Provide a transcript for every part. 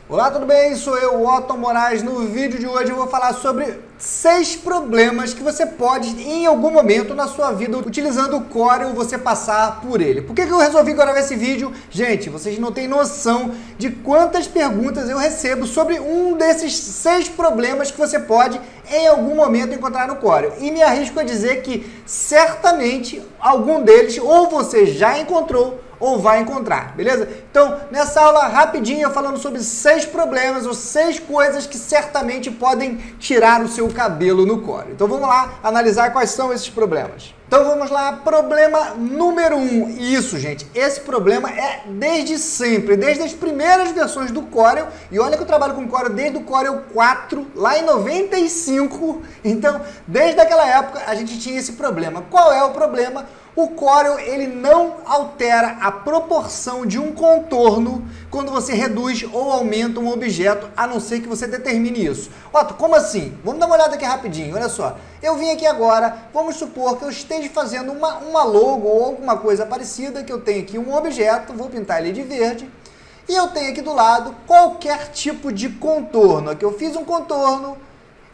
Olá, tudo bem? Sou eu, Otton Moraes. No vídeo de hoje eu vou falar sobre 6 problemas que você pode, em algum momento na sua vida, utilizando o Corel, você passar por ele. Por que eu resolvi gravar esse vídeo? Gente, vocês não têm noção de quantas perguntas eu recebo sobre um desses 6 problemas que você pode, em algum momento, encontrar no Corel. E me arrisco a dizer que, certamente, algum deles ou você já encontrou ou vai encontrar, beleza? Então, nessa aula rapidinha, falando sobre 6 problemas ou 6 coisas que certamente podem tirar o seu cabelo no Corel. Então vamos lá analisar quais são esses problemas. Então vamos lá, problema número 1. Isso, gente, esse problema é desde sempre, desde as primeiras versões do Corel. E olha que eu trabalho com Corel desde o Corel 4, lá em 95. Então, desde aquela época, a gente tinha esse problema. Qual é o problema? O Corel, ele não altera a proporção de um contorno quando você reduz ou aumenta um objeto, a não ser que você determine isso. Otto, como assim? Vamos dar uma olhada aqui rapidinho, olha só. Eu vim aqui agora, vamos supor que eu esteja fazendo uma logo ou alguma coisa parecida, que eu tenho aqui um objeto, vou pintar ele de verde, e eu tenho aqui do lado qualquer tipo de contorno. Aqui eu fiz um contorno,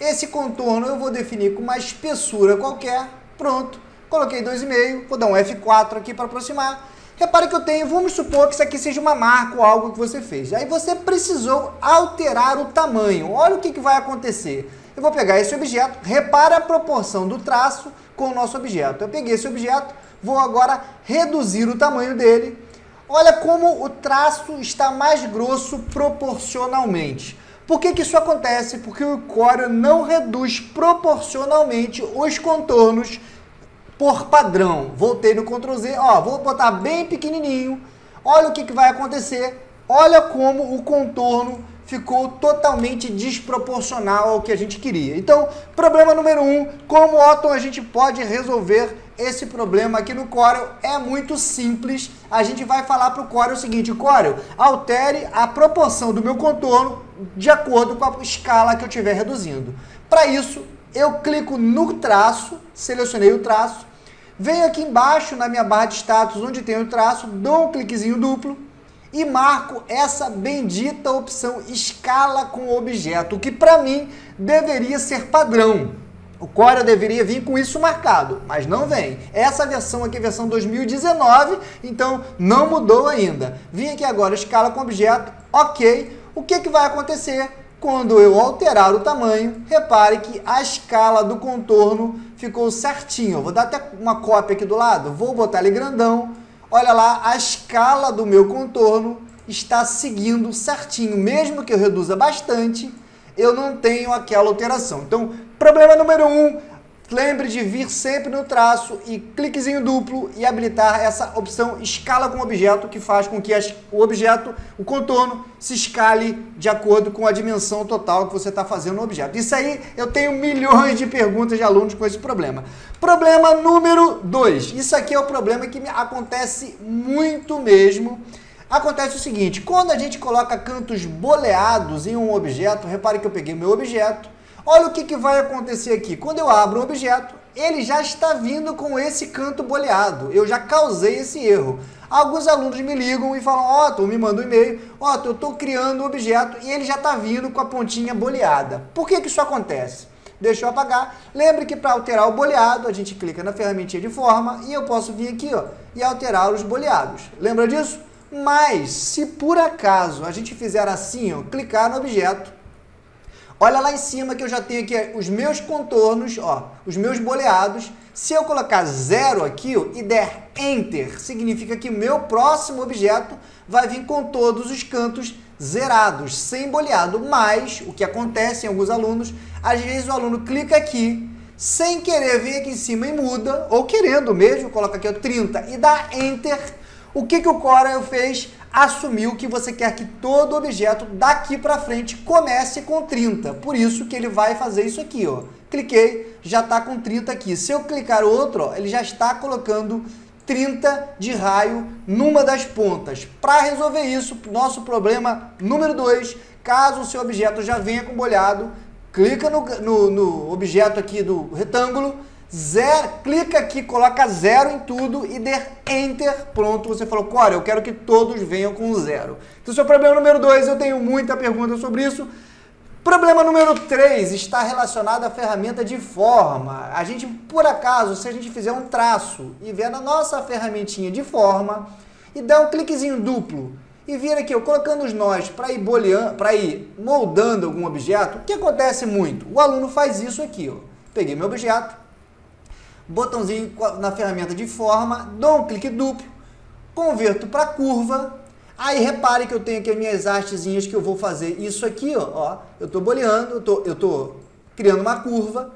esse contorno eu vou definir com uma espessura qualquer, pronto. Coloquei 2,5, vou dar um F4 aqui para aproximar. Repare que eu tenho, vamos supor que isso aqui seja uma marca ou algo que você fez. Aí você precisou alterar o tamanho. Olha o que vai acontecer. Eu vou pegar esse objeto, repara a proporção do traço com o nosso objeto. Eu peguei esse objeto, vou agora reduzir o tamanho dele. Olha como o traço está mais grosso proporcionalmente. Por que isso acontece? Porque o Corel não reduz proporcionalmente os contornos por padrão. Voltei no Ctrl Z, ó, vou botar bem pequenininho. Olha o que vai acontecer. Olha como o contorno ficou totalmente desproporcional ao que a gente queria. Então, problema número 1, como Otton a gente pode resolver esse problema aqui no Corel? É muito simples. A gente vai falar para o Corel o seguinte: Corel, altere a proporção do meu contorno de acordo com a escala que eu estiver reduzindo. Para isso, eu clico no traço, selecionei o traço, venho aqui embaixo na minha barra de status onde tem o traço, dou um cliquezinho duplo e marco essa bendita opção escala com objeto, o que para mim deveria ser padrão. O Corel deveria vir com isso marcado, mas não vem. Essa versão aqui é a versão 2019, então não mudou ainda. Vim aqui agora, escala com objeto, ok. O que vai acontecer? Quando eu alterar o tamanho, repare que a escala do contorno ficou certinho. Eu vou dar até uma cópia aqui do lado, vou botar ele grandão. Olha lá, a escala do meu contorno está seguindo certinho. Mesmo que eu reduza bastante, eu não tenho aquela alteração. Então, problema número 1, lembre de vir sempre no traço e cliquezinho duplo e habilitar essa opção escala com objeto, que faz com que o objeto, o contorno, se escale de acordo com a dimensão total que você está fazendo no objeto. Isso aí, eu tenho milhões de perguntas de alunos com esse problema. Problema número 2. Isso aqui é o problema que acontece muito mesmo. Acontece o seguinte: quando a gente coloca cantos boleados em um objeto, repare que eu peguei meu objeto, olha o que vai acontecer aqui. Quando eu abro o objeto, ele já está vindo com esse canto boleado. Eu já causei esse erro. Alguns alunos me ligam e falam: Otton, me manda um e-mail, Otton, eu estou criando um objeto e ele já está vindo com a pontinha boleada. Por que isso acontece? Deixa eu apagar. Lembre que para alterar o boleado, a gente clica na ferramentinha de forma e eu posso vir aqui, ó, e alterar os boleados. Lembra disso? Mas, se por acaso a gente fizer assim, ó, clicar no objeto, olha lá em cima que eu já tenho aqui os meus contornos, ó, os meus boleados. Se eu colocar 0 aqui, ó, e der Enter, significa que o meu próximo objeto vai vir com todos os cantos zerados, sem boleado. Mas, o que acontece em alguns alunos, às vezes o aluno clica aqui, sem querer vem aqui em cima e muda, ou querendo mesmo, coloca aqui ó, 30 e dá Enter. O que o Corel fez? Assumiu que você quer que todo objeto daqui para frente comece com 30. Por isso que ele vai fazer isso aqui, ó. Cliquei, já está com 30 aqui. Se eu clicar outro, ó, ele já está colocando 30 de raio numa das pontas. Para resolver isso, nosso problema número 2, caso o seu objeto já venha com boleado, clica no objeto aqui do retângulo, Zero, clica aqui, coloca 0 em tudo e dê Enter, pronto, você falou, Corel, eu quero que todos venham com 0. Então, seu problema número 2, eu tenho muita pergunta sobre isso. Problema número 3 está relacionado à ferramenta de forma. A gente, por acaso, se a gente fizer um traço e vier na nossa ferramentinha de forma e dar um cliquezinho duplo e vir aqui, colocando os nós para ir moldando algum objeto, o que acontece muito? O aluno faz isso aqui, ó. Peguei meu objeto, botãozinho na ferramenta de forma, dou um clique duplo, converto para curva, aí repare que eu tenho aqui as minhas hastezinhas que eu vou fazer isso aqui, ó, eu estou boleando, eu tô criando uma curva.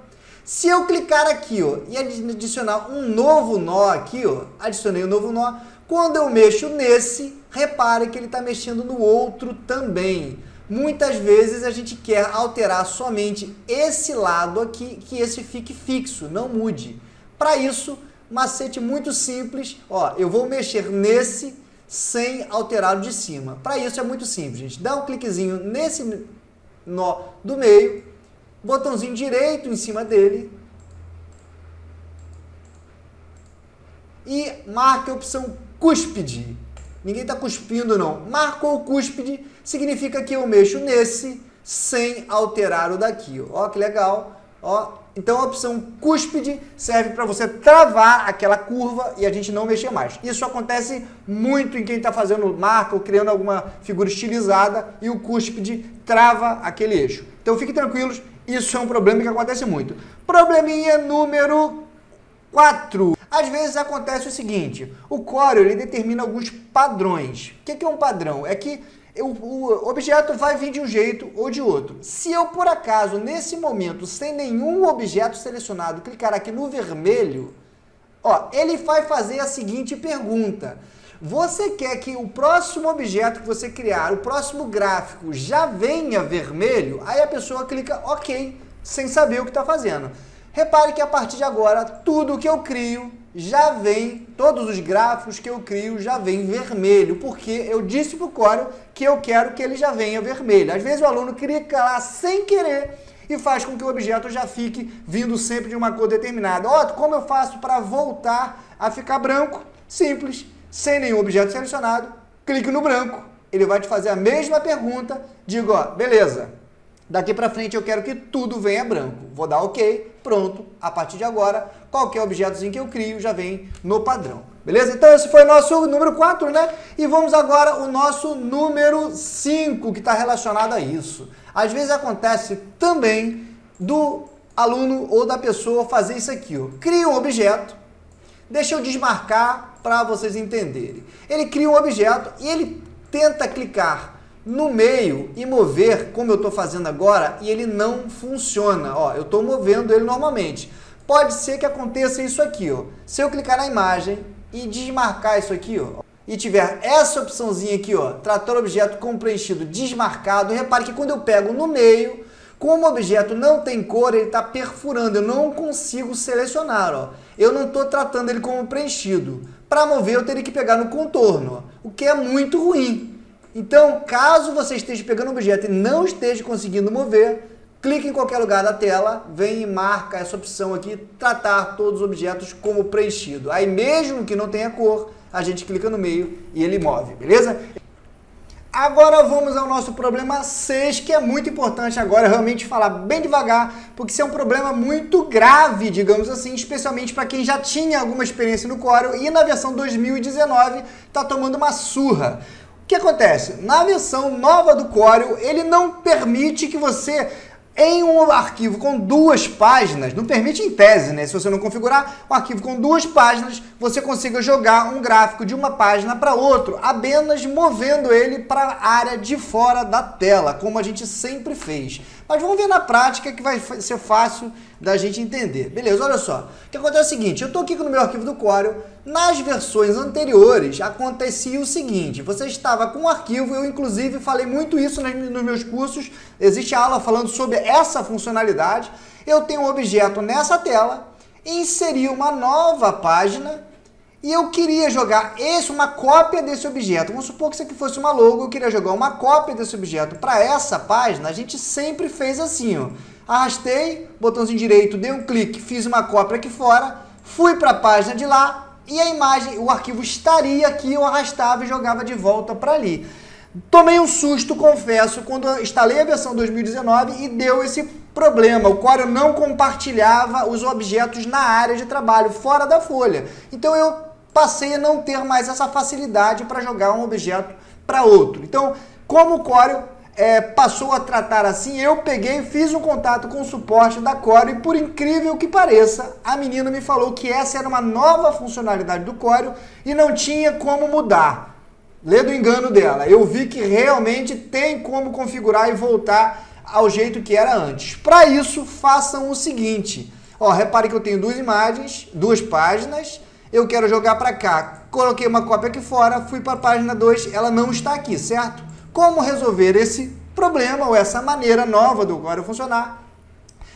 Se eu clicar aqui, ó, e adicionar um novo nó aqui, ó, adicionei um novo nó, quando eu mexo nesse, repare que ele está mexendo no outro também. Muitas vezes a gente quer alterar somente esse lado aqui, que esse fique fixo, não mude. Para isso, macete muito simples, ó, eu vou mexer nesse sem alterar o de cima. Para isso é muito simples, gente. Dá um cliquezinho nesse nó do meio, botãozinho direito em cima dele e marque a opção cúspide. Ninguém está cuspindo não. Marcou o cúspide, significa que eu mexo nesse sem alterar o daqui. Ó, que legal. Ó. Então a opção cúspide serve para você travar aquela curva e a gente não mexer mais. Isso acontece muito em quem está fazendo marca ou criando alguma figura estilizada e o cúspide trava aquele eixo. Então fiquem tranquilos, isso é um problema que acontece muito. Probleminha número 4. Às vezes acontece o seguinte, o Corel ele determina alguns padrões. O que é um padrão? É que o objeto vai vir de um jeito ou de outro. Se eu, por acaso, nesse momento, sem nenhum objeto selecionado, clicar aqui no vermelho, ó, ele vai fazer a seguinte pergunta. Você quer que o próximo objeto que você criar, o próximo gráfico, já venha vermelho? Aí a pessoa clica OK, sem saber o que está fazendo. Repare que a partir de agora, tudo que eu crio já vem, todos os gráficos que eu crio já vem vermelho, porque eu disse para o Corel que eu quero que ele já venha vermelho. Às vezes o aluno clica lá sem querer e faz com que o objeto já fique vindo sempre de uma cor determinada. Ó, como eu faço para voltar a ficar branco? Simples, sem nenhum objeto selecionado, clique no branco, ele vai te fazer a mesma pergunta, digo, ó, beleza. Daqui para frente eu quero que tudo venha branco. Vou dar OK, pronto. A partir de agora, qualquer objetozinho que eu crio já vem no padrão. Beleza? Então esse foi o nosso número 4, né? E vamos agora ao nosso número 5, que está relacionado a isso. Às vezes acontece também do aluno ou da pessoa fazer isso aqui, ó. Cria um objeto, deixa eu desmarcar para vocês entenderem. Ele cria um objeto e ele tenta clicar no meio e mover, como eu estou fazendo agora, e ele não funciona. Ó, eu estou movendo ele normalmente. Pode ser que aconteça isso aqui, ó. Se eu clicar na imagem e desmarcar isso aqui, ó, e tiver essa opçãozinha aqui, ó, trator objeto com preenchido desmarcado, repare que quando eu pego no meio, como o objeto não tem cor, ele está perfurando, eu não consigo selecionar, ó. Eu não estou tratando ele como preenchido. Para mover, eu teria que pegar no contorno, ó, o que é muito ruim. Então, caso você esteja pegando um objeto e não esteja conseguindo mover, clique em qualquer lugar da tela, vem e marca essa opção aqui, tratar todos os objetos como preenchido. Aí mesmo que não tenha cor, a gente clica no meio e ele move, beleza? Agora vamos ao nosso problema 6, que é muito importante agora realmente falar bem devagar, porque isso é um problema muito grave, digamos assim, especialmente para quem já tinha alguma experiência no Corel e na versão 2019 está tomando uma surra. O que acontece? Na versão nova do Corel, ele não permite que você, em um arquivo com 2 páginas, não permite em tese, né? Se você não configurar um arquivo com 2 páginas, você consiga jogar um gráfico de uma página para outro, apenas movendo ele para a área de fora da tela, como a gente sempre fez. Mas vamos ver na prática que vai ser fácil da gente entender. Beleza, olha só. O que acontece é o seguinte, eu estou aqui no meu arquivo do Corel, nas versões anteriores acontecia o seguinte, você estava com um arquivo, eu inclusive falei muito isso nos meus cursos, existe aula falando sobre essa funcionalidade, eu tenho um objeto nessa tela, inseri uma nova página E eu queria jogar uma cópia desse objeto. Vamos supor que isso aqui fosse uma logo, eu queria jogar uma cópia desse objeto para essa página. A gente sempre fez assim, ó. Arrastei, botãozinho direito, dei um clique, fiz uma cópia aqui fora, fui para a página de lá e a imagem, o arquivo estaria aqui, eu arrastava e jogava de volta para ali. Tomei um susto, confesso, quando eu instalei a versão 2019 e deu esse problema. O Corel não compartilhava os objetos na área de trabalho, fora da folha. Então eu passei a não ter mais essa facilidade para jogar um objeto para outro. Então, como o Corel passou a tratar assim, eu peguei e fiz um contato com o suporte da Corel e, por incrível que pareça, a menina me falou que essa era uma nova funcionalidade do Corel e não tinha como mudar. Lê do engano dela. Eu vi que realmente tem como configurar e voltar ao jeito que era antes. Para isso, façam o seguinte. Ó, repare que eu tenho duas imagens, duas páginas. Eu quero jogar para cá. Coloquei uma cópia aqui fora, fui para a página 2, ela não está aqui, certo? Como resolver esse problema ou essa maneira nova do Corel funcionar?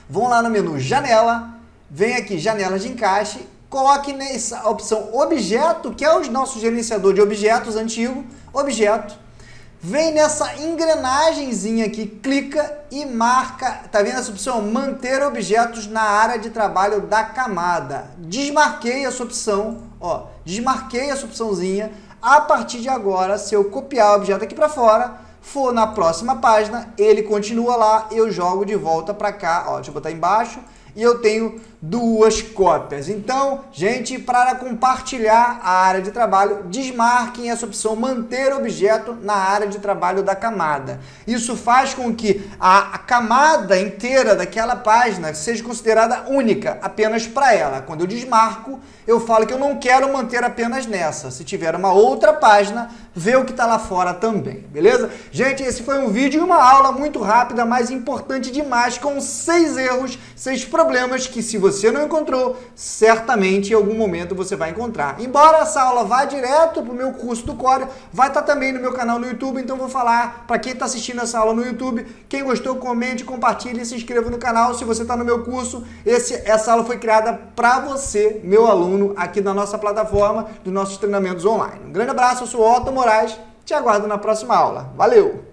Vão lá no menu Janela, vem aqui Janelas de Encaixe, coloque nessa opção Objeto, que é o nosso gerenciador de objetos antigo, Objeto. Vem nessa engrenagemzinha aqui, clica e marca, tá vendo essa opção? Manter objetos na área de trabalho da camada. Desmarquei essa opção, ó, desmarquei essa opçãozinha. A partir de agora, se eu copiar o objeto aqui para fora, for na próxima página, ele continua lá, eu jogo de volta para cá, ó, deixa eu botar embaixo, e eu tenho duas cópias. Então, gente, para compartilhar a área de trabalho, desmarquem essa opção manter objeto na área de trabalho da camada. Isso faz com que a camada inteira daquela página seja considerada única, apenas para ela. Quando eu desmarco, eu falo que eu não quero manter apenas nessa. Se tiver uma outra página, vê o que está lá fora também, beleza? Gente, esse foi um vídeo e uma aula muito rápida, mas importante demais, com 6 erros, 6 problemas que, se você não encontrou, certamente em algum momento você vai encontrar. Embora essa aula vá direto para o meu curso do Corel, vai estar também no meu canal no YouTube, então vou falar para quem está assistindo essa aula no YouTube. Quem gostou, comente, compartilhe e se inscreva no canal. Se você está no meu curso, essa aula foi criada para você, meu aluno, aqui na nossa plataforma dos nossos treinamentos online. Um grande abraço, eu sou Otto Moraes, te aguardo na próxima aula. Valeu!